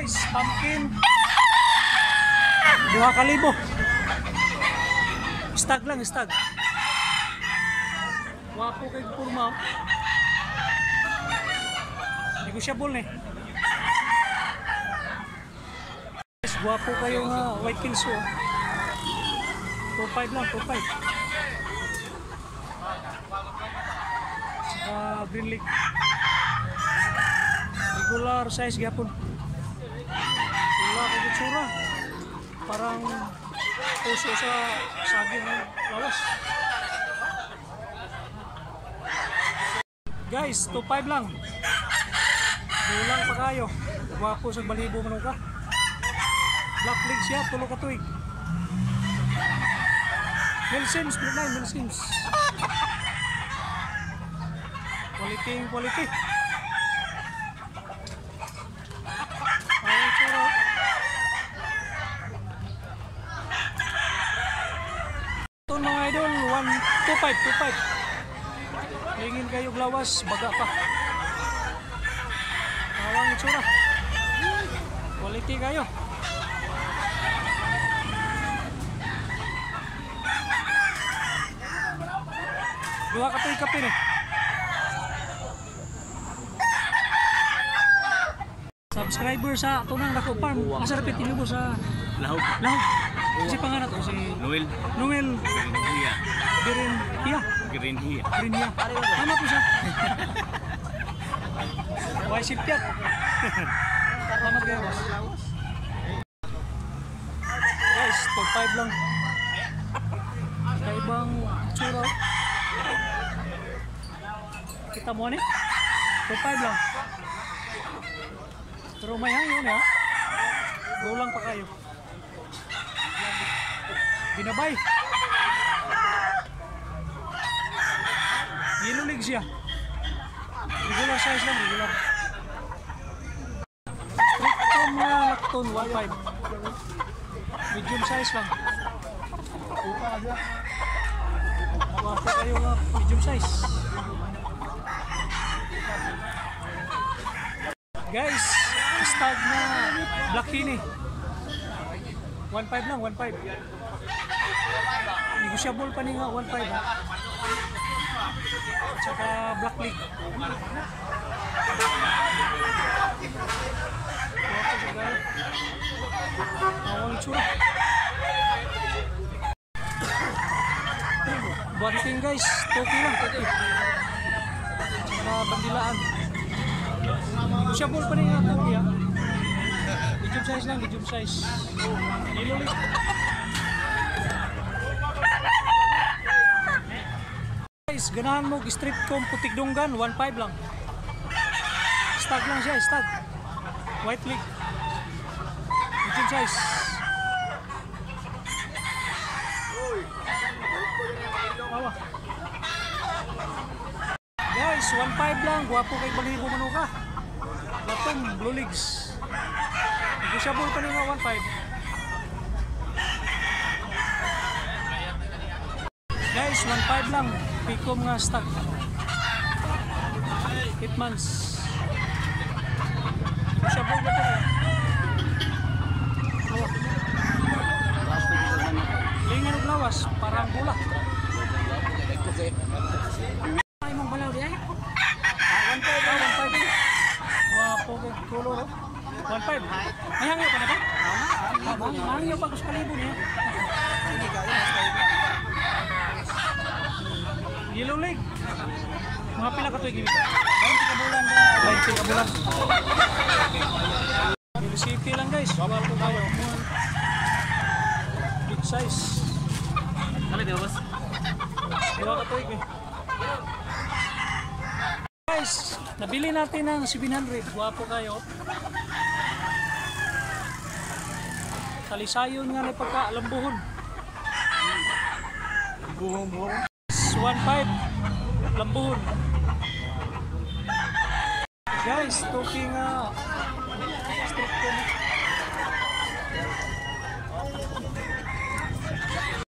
guys, pumpkin 2,000. Stag lang, stag. Wapo kay kurma. Negosyable eh. Guys, wapo kayo nga white kills oh. 2,500 lang, 2,500. Saka green lake. Regular size gapon. Wala ko gitsura. Parang puso sa saging ng lawas. Guys, 2,500 lang. Dulang pa kayo. Wapo sa balibo man ka. Black legs siya, tulo ka tuig. Milsims, milsims. Quality. Ito mga idol, 2,500. Hingin kayo glawas, baga pa. Awang itsura. Quality kayo. Dua kape nih. Subscriber sa tunang Dako Farm. Asa repit mo sa Lahog. Si pangalan to si Noel. Green Hia. Ano po siya? Why sipyat? Salamat kayo. Guys, 2,500 lang. Kaibang tsura. Kita mo ni? 2,500 lang. Pero may hangin ha. Gulang pa kayo. Binabay. Yellow legs siya. Regular size lang, regular. Stricton na lacton 1,500. Medium size lang. Wapo kayo nga medium size. Guys, stag na black kini. 1,500 lang, 1,500. Negosyable pa ni nga 1,500 ha. At saka black leg. Wapo siya gaya. Awang itsura. Banting guys, toki lang, toki. Saka bandilaan. Negosyable pa rin nga toki ha. Medium size lang, medium size. Yellow leak. Guys, ganahan mo strip comb putik dunggan, 1,500 lang. Stag lang siya, stag. White leak. Medium size. Guys, 1,500 lang. Guwapo kay balibo mano ka. Latom, blue legs. Negosyable pa rin nga 1,500. Guys, 1,500 lang. Pikom nga stag. 8 months. Negosyable pa rin. Lingan og lawas, parang gula. Ay mong balaw di ay. 1,500. Wapo kay color. 1,500. Ay hangyo pa na ba? Hangyo pa kus kalibo niya. Yellow leg. Mga pila ka tuig gibit. 20 ka bulan ba? 20 ka bulan. City lang guys. Bawal ko kayo. Big size. Kali di ba boss? Dua ka tuig eh. Guys, nabili natin ng 700. Guwapo kayo. Talisayon nga na pagka-lambuhon. Buhong. 1,500. Lambuhon. Guys, talking strip